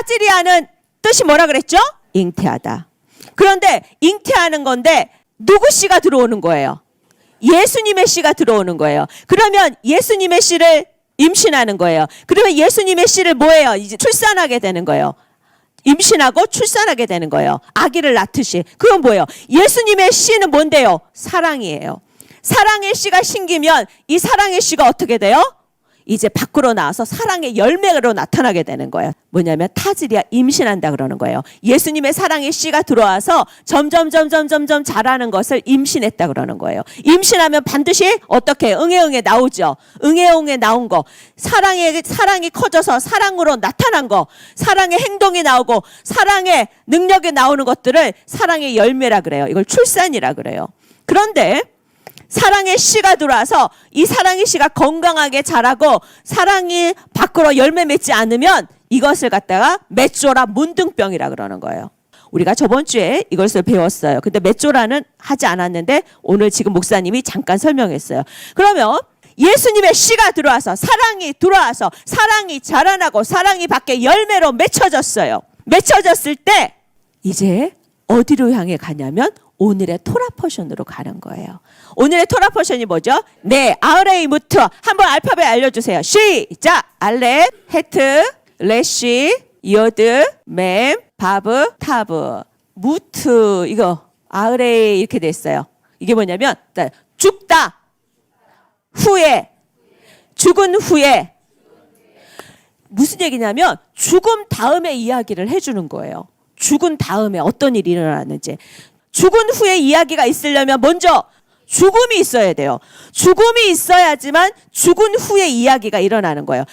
타즈리아는 뜻이 뭐라 그랬죠? 잉태하다. 그런데 잉태하는 건데 누구 씨가 들어오는 거예요? 예수님의 씨가 들어오는 거예요. 그러면 예수님의 씨를 임신하는 거예요. 그러면 예수님의 씨를 뭐예요? 이제 출산하게 되는 거예요. 임신하고 출산하게 되는 거예요. 아기를 낳듯이. 그건 뭐예요? 예수님의 씨는 뭔데요? 사랑이에요. 사랑의 씨가 생기면 이 사랑의 씨가 어떻게 돼요? 이제 밖으로 나와서 사랑의 열매로 나타나게 되는 거예요. 뭐냐면 타즈리아 임신한다 그러는 거예요. 예수님의 사랑의 씨가 들어와서 점점 자라는 것을 임신했다 그러는 거예요. 임신하면 반드시 어떻게 응애 나오죠. 응애 나온 거. 사랑이 커져서 사랑으로 나타난 거. 사랑의 행동이 나오고 사랑의 능력이 나오는 것들을 사랑의 열매라 그래요. 이걸 출산이라 그래요. 그런데 사랑의 씨가 들어와서 이 사랑의 씨가 건강하게 자라고 사랑이 밖으로 열매 맺지 않으면 이것을 갖다가 맺조라 문둥병이라 그러는 거예요. 우리가 저번 주에 이것을 배웠어요. 근데 맺조라는 하지 않았는데 오늘 지금 목사님이 잠깐 설명했어요. 그러면 예수님의 씨가 들어와서 사랑이 들어와서 사랑이 자라나고 사랑이 밖에 열매로 맺혀졌어요. 맺혀졌을 때 이제 어디로 향해 가냐면 오늘의 토라 포션으로 가는 거예요. 오늘의 토라 포션이 뭐죠? 네, 아흐레이무트. 한번 알파벳 알려주세요. 시작! 알렛, 헤트, 레시, 여드, 맴, 바브, 타브. 무트. 이거 아흐레이 이렇게 됐어요. 이게 뭐냐면 죽다. 후에. 죽은 후에. 무슨 얘기냐면 죽음 다음에 이야기를 해주는 거예요. 죽은 다음에 어떤 일이 일어나는지. 죽은 후에 이야기가 있으려면 먼저 죽음이 있어야 돼요. 죽음이 있어야지만 죽은 후에 이야기가 일어나는 거예요.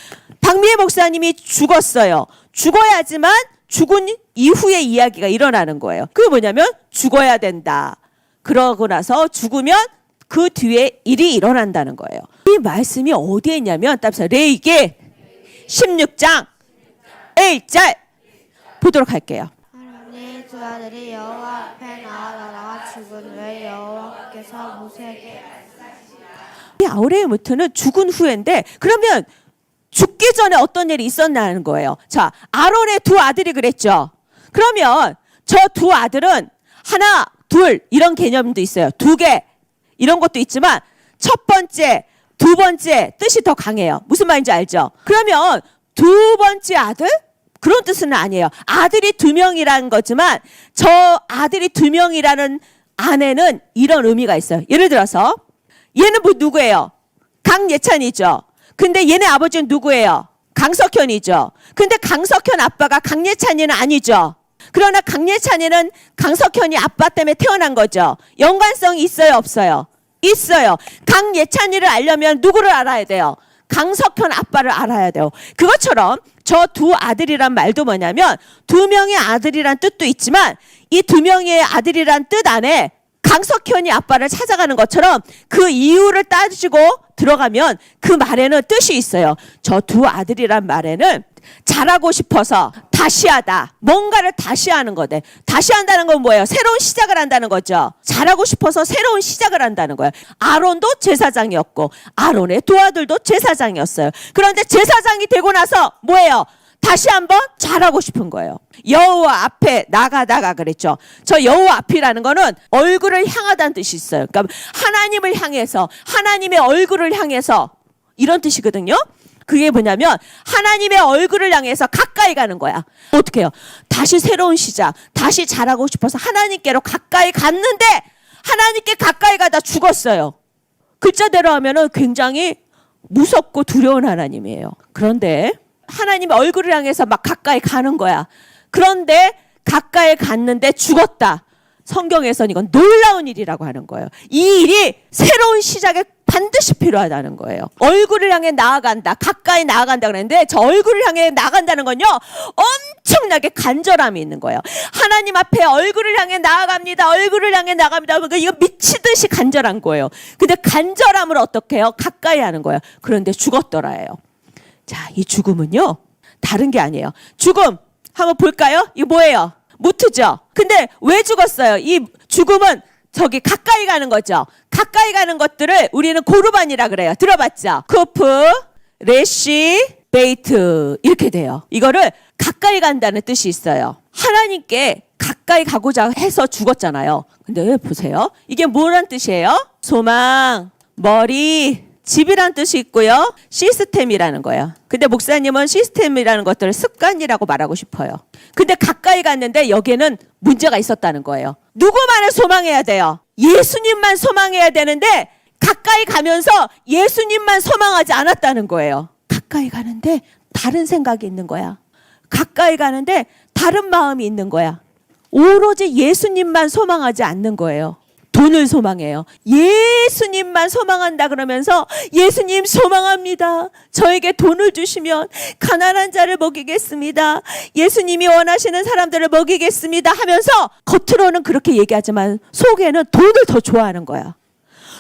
박미애 목사님이 죽었어요. 죽어야지만 죽은 이후에 이야기가 일어나는 거예요. 그게 뭐냐면 죽어야 된다. 그러고 나서 죽으면 그 뒤에 일이 일어난다는 거예요. 이 말씀이 어디에 있냐면 따라서 레위기 16장 1절 보도록 할게요. 하나님의 두 아들이 여호와 앞에 나아가다가 죽은 후에 여호와께서 모세에게 이 아흐레이무트는 죽은 후인데 그러면 죽기 전에 어떤 일이 있었냐는 거예요. 자, 아론의 두 아들이 그랬죠. 그러면 저 두 아들은 하나, 둘 이런 개념도 있어요. 두 개 이런 것도 있지만 첫 번째, 두 번째 뜻이 더 강해요. 무슨 말인지 알죠? 그러면 두 번째 아들? 그런 뜻은 아니에요. 아들이 두 명이라는 거지만 저 아들이 두 명이라는 안에는 이런 의미가 있어요. 예를 들어서 얘는 누구예요? 강예찬이죠. 근데 얘네 아버지는 누구예요? 강석현이죠. 근데 강석현 아빠가 강예찬이는 아니죠. 그러나 강예찬이는 강석현이 아빠 때문에 태어난 거죠. 연관성이 있어요, 없어요? 있어요. 강예찬이를 알려면 누구를 알아야 돼요? 강석현 아빠를 알아야 돼요. 그것처럼 저 두 아들이란 말도 뭐냐면 두 명의 아들이란 뜻도 있지만 이 두 명의 아들이란 뜻 안에 강석현이 아빠를 찾아가는 것처럼 그 이유를 따지고 들어가면 그 말에는 뜻이 있어요. 저 두 아들이란 말에는 잘하고 싶어서 다시 하다. 뭔가를 다시 하는 거대. 다시 한다는 건 뭐예요? 새로운 시작을 한다는 거죠. 잘하고 싶어서 새로운 시작을 한다는 거예요. 아론도 제사장이었고 아론의 두 아들도 제사장이었어요. 그런데 제사장이 되고 나서 뭐예요? 다시 한번 잘하고 싶은 거예요. 여호와 앞에 나가다가 그랬죠. 저 여호와 앞이라는 거는 얼굴을 향하다는 뜻이 있어요. 그러니까 하나님을 향해서 하나님의 얼굴을 향해서 이런 뜻이거든요. 그게 뭐냐면 하나님의 얼굴을 향해서 가까이 가는 거야. 어떻게 해요? 다시 새로운 시작, 다시 잘하고 싶어서 하나님께로 가까이 갔는데 하나님께 가까이 가다 죽었어요. 글자대로 하면은 굉장히 무섭고 두려운 하나님이에요. 그런데 하나님의 얼굴을 향해서 막 가까이 가는 거야. 그런데 가까이 갔는데 죽었다. 성경에서는 이건 놀라운 일이라고 하는 거예요. 이 일이 새로운 시작에 반드시 필요하다는 거예요. 얼굴을 향해 나아간다. 가까이 나아간다 그랬는데 저 얼굴을 향해 나아간다는 건요. 엄청나게 간절함이 있는 거예요. 하나님 앞에 얼굴을 향해 나아갑니다. 얼굴을 향해 나아갑니다. 이거 미치듯이 간절한 거예요. 근데 간절함을 어떻게 해요? 가까이 하는 거예요. 그런데 죽었더라예요. 자, 이 죽음은요. 다른 게 아니에요. 죽음 한번 볼까요? 이거 뭐예요? 무트죠. 근데 왜 죽었어요? 이 죽음은 저기 가까이 가는 거죠. 가까이 가는 것들을 우리는 고르반이라 그래요. 들어봤죠? 쿠프, 레시, 베이트 이렇게 돼요. 이거를 가까이 간다는 뜻이 있어요. 하나님께 가까이 가고자 해서 죽었잖아요. 근데 보세요. 이게 뭐란 뜻이에요? 소망, 머리, 집이란 뜻이 있고요. 시스템이라는 거예요. 근데 목사님은 시스템이라는 것들을 습관이라고 말하고 싶어요. 근데 가까이 갔는데 여기에는 문제가 있었다는 거예요. 누구만을 소망해야 돼요? 예수님만 소망해야 되는데 가까이 가면서 예수님만 소망하지 않았다는 거예요. 가까이 가는데 다른 생각이 있는 거야. 가까이 가는데 다른 마음이 있는 거야. 오로지 예수님만 소망하지 않는 거예요. 돈을 소망해요. 예수님만 소망한다 그러면서 예수님 소망합니다. 저에게 돈을 주시면 가난한 자를 먹이겠습니다. 예수님이 원하시는 사람들을 먹이겠습니다 하면서 겉으로는 그렇게 얘기하지만 속에는 돈을 더 좋아하는 거야.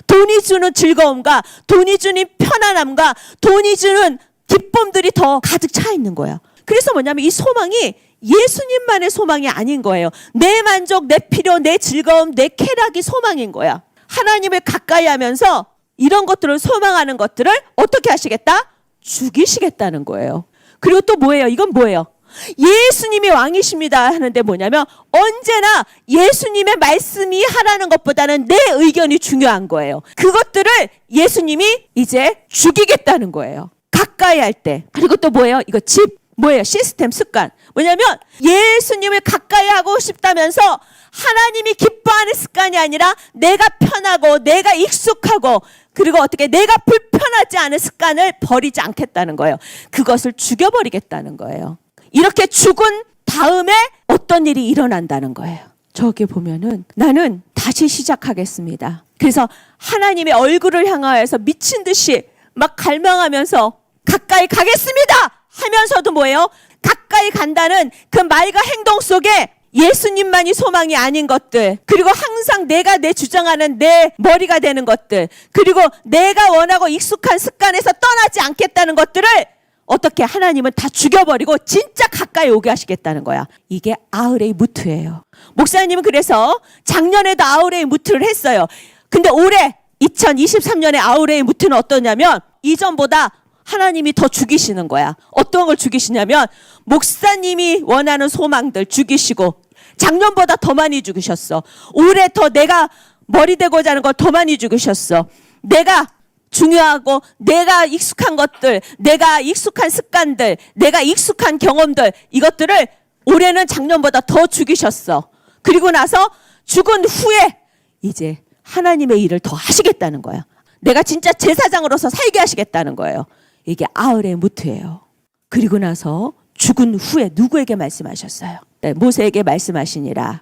돈이 주는 즐거움과 돈이 주는 편안함과 돈이 주는 기쁨들이 더 가득 차 있는 거야. 그래서 뭐냐면 이 소망이 예수님만의 소망이 아닌 거예요. 내 만족, 내 필요, 내 즐거움, 내 쾌락이 소망인 거야. 하나님을 가까이 하면서 이런 것들을 소망하는 것들을 어떻게 하시겠다? 죽이시겠다는 거예요. 그리고 또 뭐예요? 이건 뭐예요? 예수님이 왕이십니다 하는데 뭐냐면 언제나 예수님의 말씀이 하라는 것보다는 내 의견이 중요한 거예요. 그것들을 예수님이 이제 죽이겠다는 거예요. 가까이 할 때. 그리고 또 뭐예요? 이거 집. 뭐예요? 시스템, 습관. 뭐냐면 예수님을 가까이 하고 싶다면서 하나님이 기뻐하는 습관이 아니라 내가 편하고 내가 익숙하고 그리고 어떻게 내가 불편하지 않은 습관을 버리지 않겠다는 거예요. 그것을 죽여버리겠다는 거예요. 이렇게 죽은 다음에 어떤 일이 일어난다는 거예요. 저기 보면은 나는 다시 시작하겠습니다. 그래서 하나님의 얼굴을 향하여서 미친 듯이 막 갈망하면서 가까이 가겠습니다 하면서도 뭐예요? 가까이 간다는 그 말과 행동 속에 예수님만이 소망이 아닌 것들, 그리고 항상 내가 내 주장하는 내 머리가 되는 것들, 그리고 내가 원하고 익숙한 습관에서 떠나지 않겠다는 것들을 어떻게 하나님은 다 죽여버리고 진짜 가까이 오게 하시겠다는 거야. 이게 아흐레이 무트예요. 목사님은 그래서 작년에도 아흐레이 무트를 했어요. 근데 올해 2023년에 아흐레이 무트는 어떠냐면 이전보다 하나님이 더 죽이시는 거야. 어떤 걸 죽이시냐면 목사님이 원하는 소망들 죽이시고 작년보다 더 많이 죽이셨어. 올해 더 내가 머리 대고자 하는 걸 더 많이 죽이셨어. 내가 중요하고 내가 익숙한 것들, 내가 익숙한 습관들, 내가 익숙한 경험들, 이것들을 올해는 작년보다 더 죽이셨어. 그리고 나서 죽은 후에 이제 하나님의 일을 더 하시겠다는 거야. 내가 진짜 제사장으로서 살게 하시겠다는 거예요. 이게 아흐레이 무트예요. 그리고 나서 죽은 후에 누구에게 말씀하셨어요? 네, 모세에게 말씀하시니라.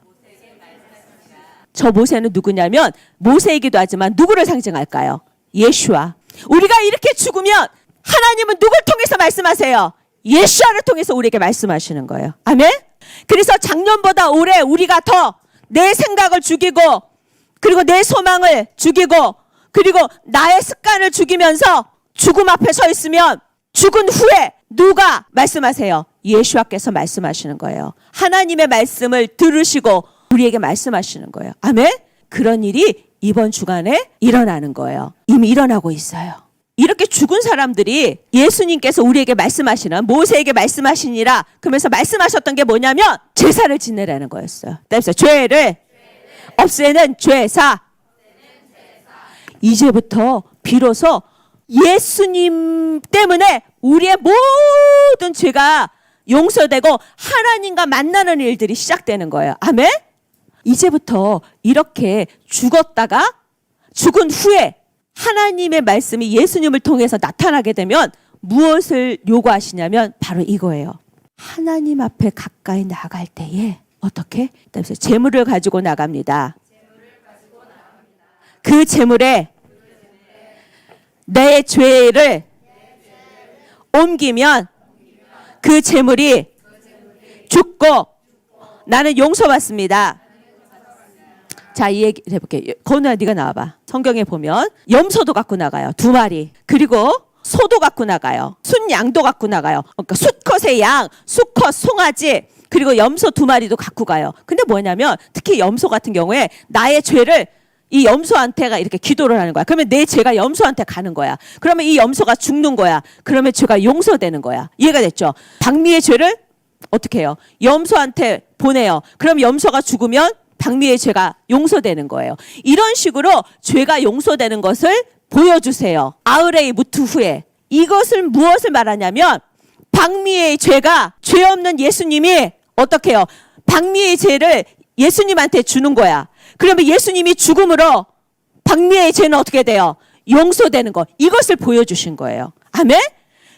저 모세는 누구냐면 모세이기도 하지만 누구를 상징할까요? 예수와. 우리가 이렇게 죽으면 하나님은 누굴 통해서 말씀하세요? 예수와를 통해서 우리에게 말씀하시는 거예요. 아멘? 그래서 작년보다 올해 우리가 더 내 생각을 죽이고 그리고 내 소망을 죽이고 그리고 나의 습관을 죽이면서 죽음 앞에 서 있으면 죽은 후에 누가 말씀하세요? 예수와께서 말씀하시는 거예요. 하나님의 말씀을 들으시고 우리에게 말씀하시는 거예요. 아멘? 그런 일이 이번 주간에 일어나는 거예요. 이미 일어나고 있어요. 이렇게 죽은 사람들이 예수님께서 우리에게 말씀하시는 모세에게 말씀하시니라 그러면서 말씀하셨던 게 뭐냐면 제사를 지내라는 거였어요. 그래서 죄를 없애는 제사. 이제부터 비로소 예수님 때문에 우리의 모든 죄가 용서되고 하나님과 만나는 일들이 시작되는 거예요. 아멘? 이제부터 이렇게 죽었다가 죽은 후에 하나님의 말씀이 예수님을 통해서 나타나게 되면 무엇을 요구하시냐면 바로 이거예요. 하나님 앞에 가까이 나갈 때에 어떻게? 그래서 재물을 가지고 나갑니다. 그 재물에 내 죄를 옮기면 그 재물이 죽고 나는 용서받습니다. 자, 이 얘기 해볼게. 건우야, 네가 나와봐. 성경에 보면 염소도 갖고 나가요. 2마리. 그리고 소도 갖고 나가요. 순양도 갖고 나가요. 그러니까 수컷의 양, 수컷 송아지, 그리고 염소 2마리도 갖고 가요. 근데 뭐냐면 특히 염소 같은 경우에 나의 죄를 이 염소한테가 이렇게 기도를 하는 거야. 그러면 내 죄가 염소한테 가는 거야. 그러면 이 염소가 죽는 거야. 그러면 죄가 용서되는 거야. 이해가 됐죠? 박미의 죄를 어떻게 해요? 염소한테 보내요. 그럼 염소가 죽으면 박미의 죄가 용서되는 거예요. 이런 식으로 죄가 용서되는 것을 보여주세요. 아흐레이 무트 후에. 이것을 무엇을 말하냐면 박미의 죄가 죄 없는 예수님이 어떻게 해요? 박미의 죄를 예수님한테 주는 거야. 그러면 예수님이 죽음으로 박미의 죄는 어떻게 돼요? 용서되는 거. 이것을 보여주신 거예요. 아멘?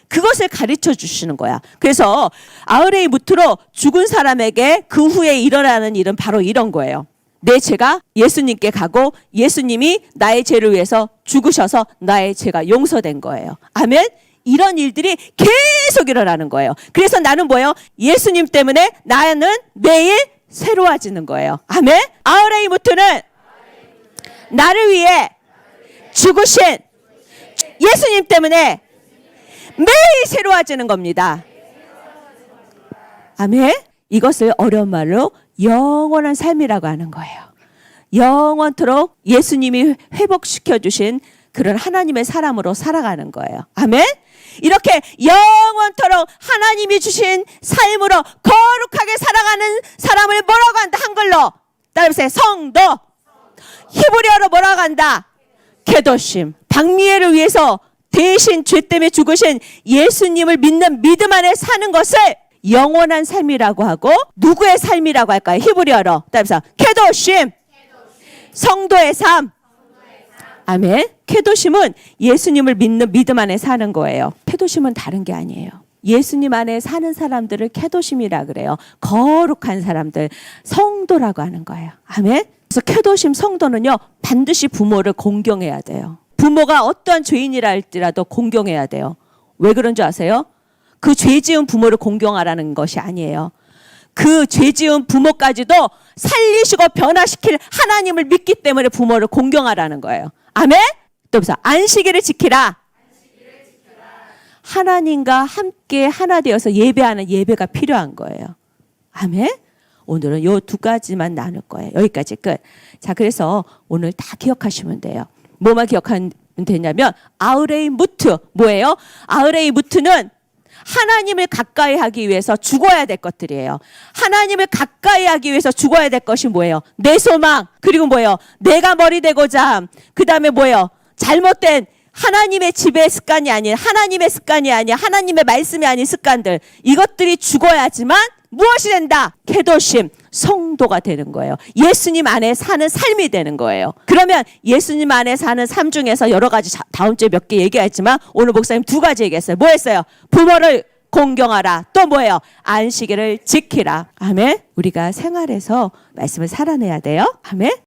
그것을 가르쳐 주시는 거야. 그래서 아흐레이 무트로 죽은 사람에게 그 후에 일어나는 일은 바로 이런 거예요. 내 죄가 예수님께 가고 예수님이 나의 죄를 위해서 죽으셔서 나의 죄가 용서된 거예요. 아멘? 이런 일들이 계속 일어나는 거예요. 그래서 나는 뭐예요? 예수님 때문에 나는 매일 새로워지는 거예요. 아멘? 아흐레이 무트는 나를 위해 죽으신 예수님 때문에 매일 새로워지는 겁니다. 아멘? 이것을 어려운 말로 영원한 삶이라고 하는 거예요. 영원토록 예수님이 회복시켜 주신 그런 하나님의 사람으로 살아가는 거예요. 아멘? 이렇게 영원토록 하나님이 주신 삶으로 거룩하게 살아가는 사람을 뭐라고 한다? 한글로 따라해보세요. 성도. 히브리어로 뭐라고 한다? 케도심. 박미애를 위해서 대신 죄 때문에 죽으신 예수님을 믿는 믿음 안에 사는 것을 영원한 삶이라고 하고 누구의 삶이라고 할까요? 히브리어로 따라서 케도심. 성도의 삶. 아멘. 케도심은 예수님을 믿는 믿음 안에 사는 거예요. 케도심은 다른 게 아니에요. 예수님 안에 사는 사람들을 케도심이라 그래요. 거룩한 사람들, 성도라고 하는 거예요. 아멘. 그래서 케도심 성도는요, 반드시 부모를 공경해야 돼요. 부모가 어떠한 죄인이라 할지라도 공경해야 돼요. 왜 그런 줄 아세요? 그 죄 지은 부모를 공경하라는 것이 아니에요. 그 죄 지은 부모까지도 살리시고 변화시킬 하나님을 믿기 때문에 부모를 공경하라는 거예요. 아멘? 또 보세요. 안식일을 지키라. 하나님과 함께 하나 되어서 예배하는 예배가 필요한 거예요. 아멘? 오늘은 요 두 가지만 나눌 거예요. 여기까지 끝. 자, 그래서 오늘 다 기억하시면 돼요. 뭐만 기억하면 되냐면 아흐레이 무트. 뭐예요? 아흐레이 무트는 하나님을 가까이 하기 위해서 죽어야 될 것들이에요. 하나님을 가까이 하기 위해서 죽어야 될 것이 뭐예요? 내 소망. 그리고 뭐예요? 내가 머리 대고자 함. 그 다음에 뭐예요? 잘못된 하나님의 지배 습관이 아닌 하나님의 습관이 아닌 하나님의 말씀이 아닌 습관들. 이것들이 죽어야지만 무엇이 된다? 케도심, 성도가 되는 거예요. 예수님 안에 사는 삶이 되는 거예요. 그러면 예수님 안에 사는 삶 중에서 여러 가지 다음 주에 몇 개 얘기했지만 오늘 목사님 두 가지 얘기했어요. 뭐 했어요? 부모를 공경하라. 또 뭐예요? 안식일을 지키라. 아멘. 우리가 생활에서 말씀을 살아내야 돼요. 아멘.